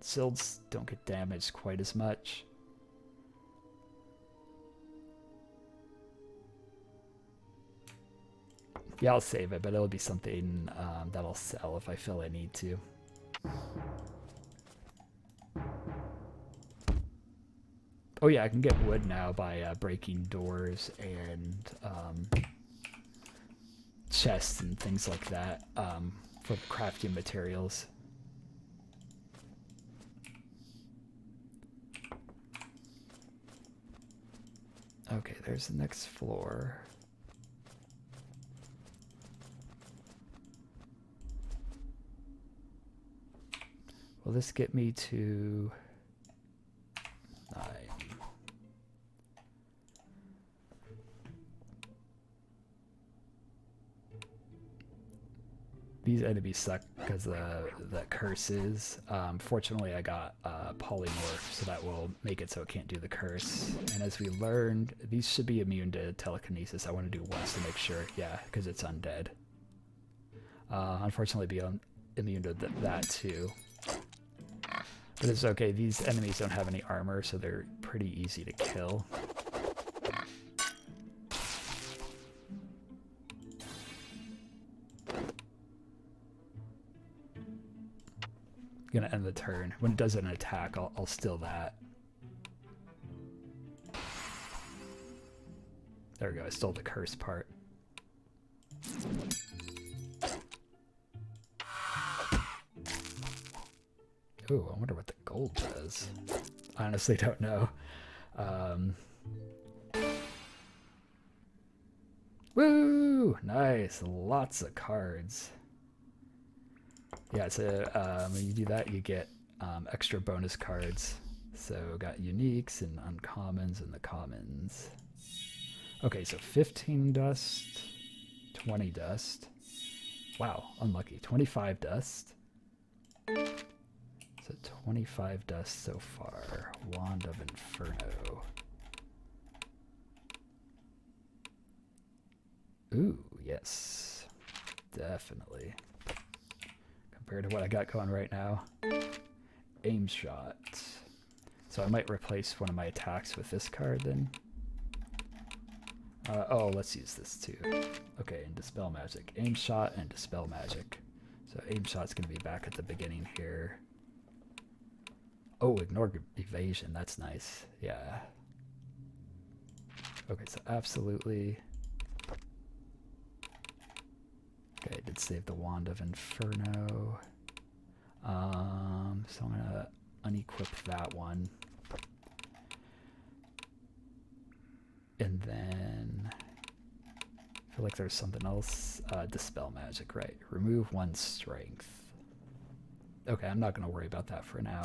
Silds don't get damaged quite as much. Yeah, I'll save it, but it'll be something that I'll sell if I feel I need to. Oh yeah, I can get wood now by breaking doors and chests and things like that for crafting materials. Okay, there's the next floor. Will this get me to 9? These enemies suck because the curses. Fortunately, I got polymorph, so that will make it so it can't do the curse. And as we learned, these should be immune to telekinesis. I want to do once to make sure. Yeah, because it's undead. Unfortunately, be immune to that too. But it's okay. These enemies don't have any armor, so they're pretty easy to kill. Gonna end the turn. When it does an attack, I'll steal that. There we go. I stole the curse part. Ooh, I wonder what the gold does. I honestly don't know. Woo! Nice. Lots of cards. Yeah, so when you do that, you get extra bonus cards. So got uniques and uncommons and the commons. Okay, so 15 dust, 20 dust. Wow, unlucky. 25 dust. So 25 dust so far. Wand of Inferno. Ooh, yes. Definitely. Compared to what I got going right now. Aim shot. So I might replace one of my attacks with this card then. Oh, let's use this too. Okay, and Dispel Magic. Aim shot and Dispel Magic. So aim shot's going to be back at the beginning here. Oh, ignore evasion. That's nice. Yeah. Okay, so absolutely. Okay, I did save the Wand of Inferno. So I'm gonna unequip that one. And then I feel like there's something else. Dispel Magic, right. Remove 1 strength. Okay, I'm not gonna worry about that for now.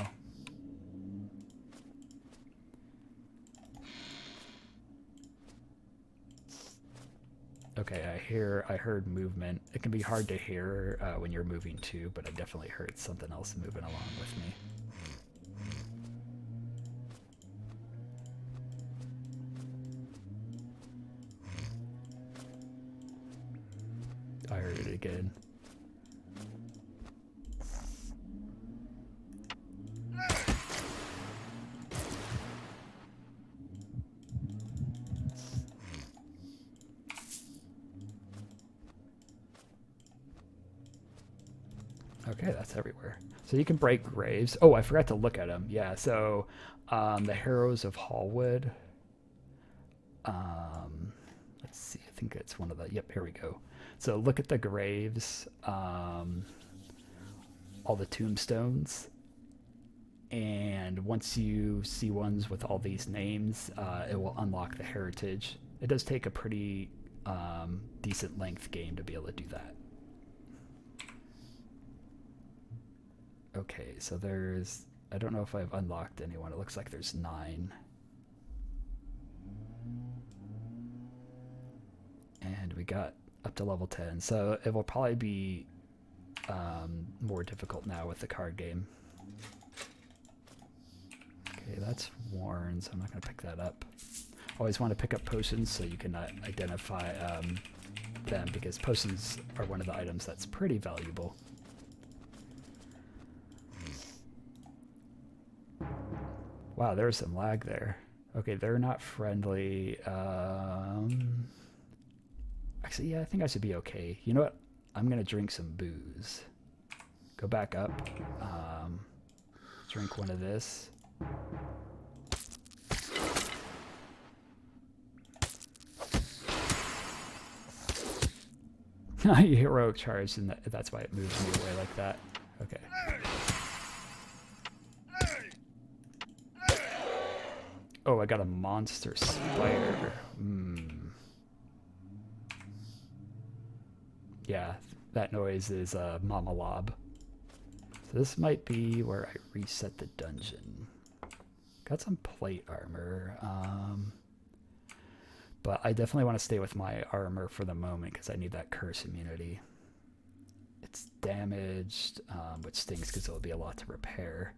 Okay, I heard movement. It can be hard to hear when you're moving too, but I definitely heard something else moving along with me. I heard it again. Okay, that's everywhere. So you can break graves. Oh, I forgot to look at them. Yeah, so the Heroes of Hallwood. Let's see, I think it's one of the... Yep, here we go. So look at the graves, all the tombstones. And once you see ones with all these names, it will unlock the heritage. It does take a pretty decent length game to be able to do that. Okay, so there's... I don't know if I've unlocked anyone. It looks like there's 9. And we got up to level 10. So it will probably be more difficult now with the card game. Okay, that's worn, so I'm not going to pick that up. Always want to pick up potions so you can identify them, because potions are one of the items that's pretty valuable. Wow, there's some lag there. Okay, they're not friendly. I Actually, yeah, I think I should be okay. You know what? I'm gonna drink some booze. Go back up. Drink one of this. Heroic charge, and that's why it moves me away like that. Okay. Oh, I got a monster spider. Yeah, that noise is Mamalob. So this might be where I reset the dungeon. Got some plate armor. But I definitely want to stay with my armor for the moment because I need that curse immunity. It's damaged, which stinks because it'll be a lot to repair.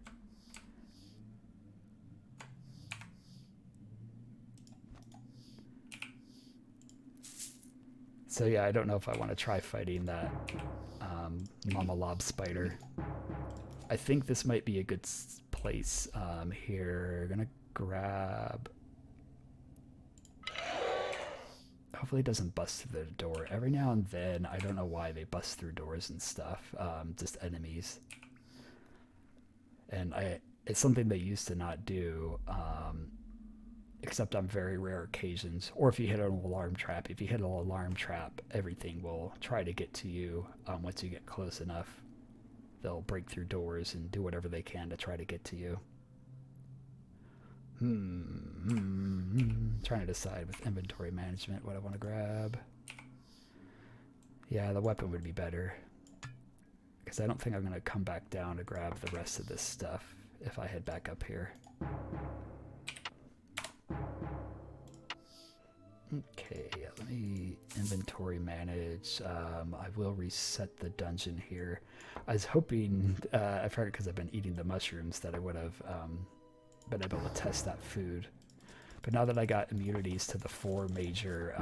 So yeah, I don't know if I want to try fighting that Mamalob spider. I think this might be a good place here. Gonna grab... Hopefully it doesn't bust through the door. Every now and then, I don't know why they bust through doors and stuff. Just enemies. And it's something they used to not do, except on very rare occasions. Or if you hit an alarm trap. If you hit an alarm trap, everything will try to get to you once you get close enough. They'll break through doors and do whatever they can to try to get to you. Trying to decide with inventory management what I want to grab. Yeah, the weapon would be better. Because I don't think I'm going to come back down to grab the rest of this stuff if I head back up here. Okay, let me inventory manage. I will reset the dungeon here. I was hoping, I forgot because I've been eating the mushrooms, that I would have been able to test that food. But now that I got immunities to the four major,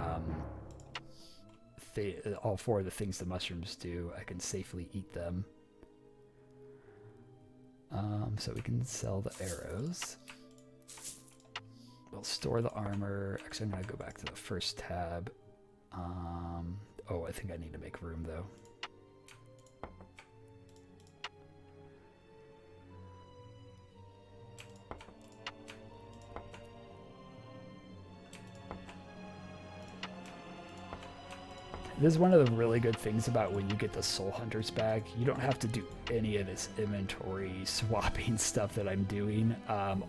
all four of the things the mushrooms do, I can safely eat them. So we can sell the arrows. We'll store the armor. Actually, I'm going to go back to the first tab. Oh, I think I need to make room, though. This is one of the really good things about when you get the Soulhunters Bag. You don't have to do any of this inventory swapping stuff that I'm doing.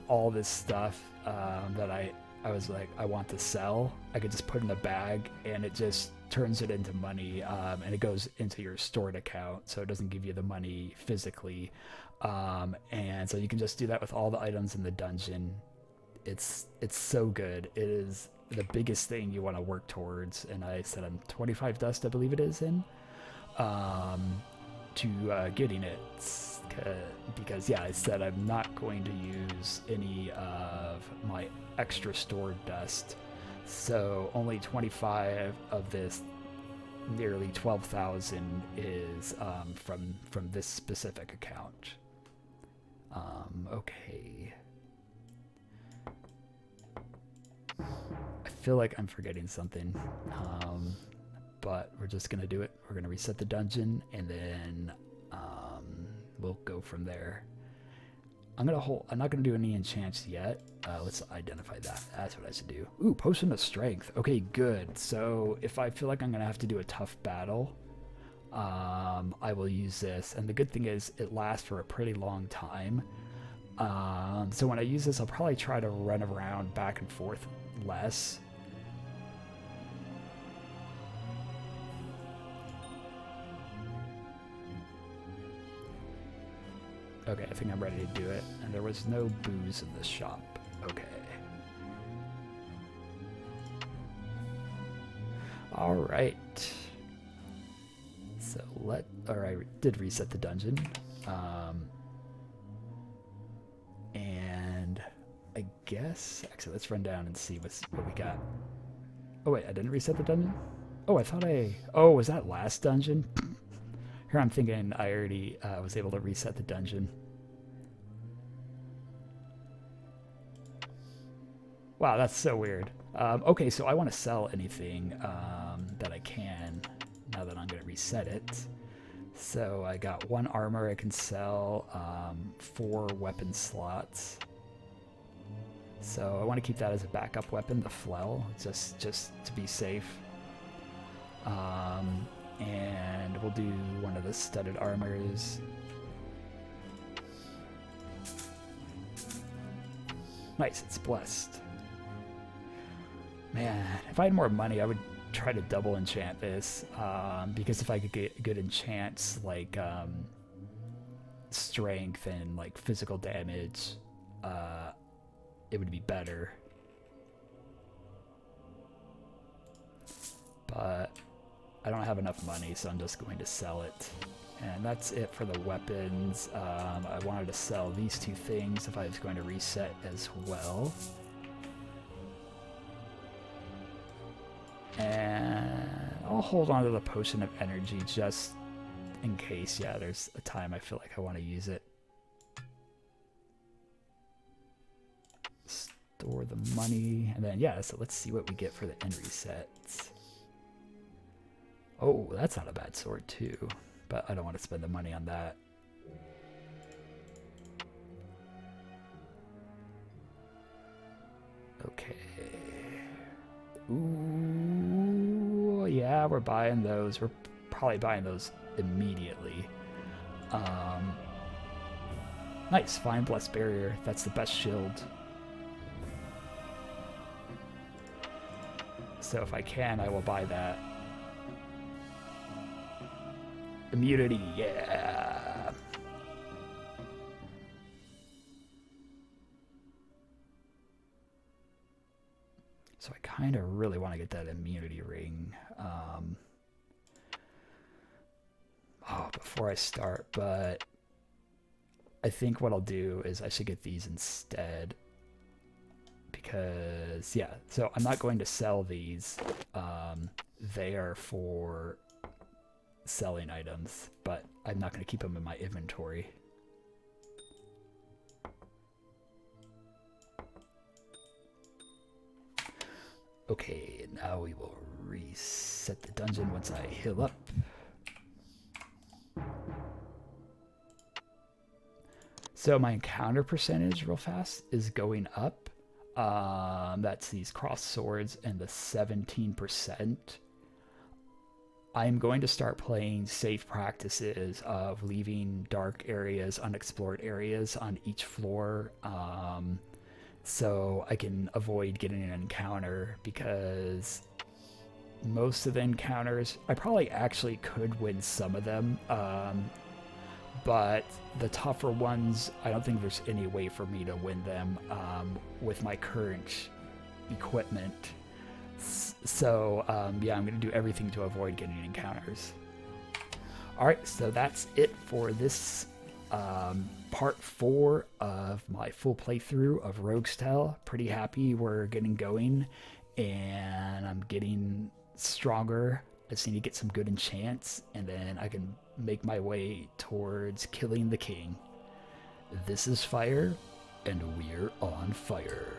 All this stuff that I was like, I want to sell, I could just put in a bag and it just turns it into money, and it goes into your stored account, so it doesn't give you the money physically. And so you can just do that with all the items in the dungeon. It's so good. It is the biggest thing you want to work towards, and I said I'm 25 dust, I believe it is, in to getting it, because yeah, I said I'm not going to use any of my extra stored dust, so only 25 of this nearly 12,000 is from this specific account. Okay. I feel like I'm forgetting something, but we're just gonna do it. We're gonna reset the dungeon, and then we'll go from there. I'm not gonna do any enchants yet. Let's identify that. That's what I should do. Ooh, potion of strength. Okay, good. So if I feel like I'm gonna have to do a tough battle, I will use this. And the good thing is it lasts for a pretty long time. So when I use this, I'll probably try to run around back and forth less. Okay, I think I'm ready to do it. And there was no booze in this shop. Okay. Alright. So I did reset the dungeon. And I guess, actually, let's run down and see what we got. Oh wait, I didn't reset the dungeon? Oh, was that last dungeon? Here I'm thinking I already was able to reset the dungeon. Wow, that's so weird. Okay, so I want to sell anything that I can now that I'm going to reset it. So I got 1 armor I can sell, 4 weapon slots. So I want to keep that as a backup weapon, the flail, just to be safe. And we'll do one of the studded armors. Nice, it's blessed. Man, if I had more money, I would try to double enchant this, because if I could get good enchants like strength and like physical damage, it would be better. But I don't have enough money, so I'm just going to sell it. And that's it for the weapons. I wanted to sell these 2 things if I was going to reset as well. And I'll hold on to the potion of energy just in case, yeah, there's a time I feel like I want to use it. Store the money, and then, yeah, so let's see what we get for the end resets. Oh, that's not a bad sword, too. But I don't want to spend the money on that. Okay. Ooh, yeah, we're buying those. We're probably buying those immediately. Nice, fine blessed barrier. That's the best shield. So if I can, I will buy that. Immunity, yeah. So I kind of really want to get that immunity ring before I start, but I think what I'll do is I should get these instead. Because, yeah, so I'm not going to sell these. They are for selling items, but I'm not going to keep them in my inventory. Okay, now we will reset the dungeon once I heal up. So my encounter percentage, real fast, is going up. That's these cross swords and the 17%. I'm going to start playing safe practices of leaving dark areas, unexplored areas on each floor, so I can avoid getting an encounter, because most of the encounters, I probably actually could win some of them, but the tougher ones, I don't think there's any way for me to win them with my current equipment. So, yeah, I'm going to do everything to avoid getting encounters. Alright, so that's it for this part 4 of my full playthrough of Rogue's Tale. Pretty happy we're getting going, and I'm getting stronger. I just need to get some good enchants, and then I can make my way towards killing the king. This is Fire, and we're on fire.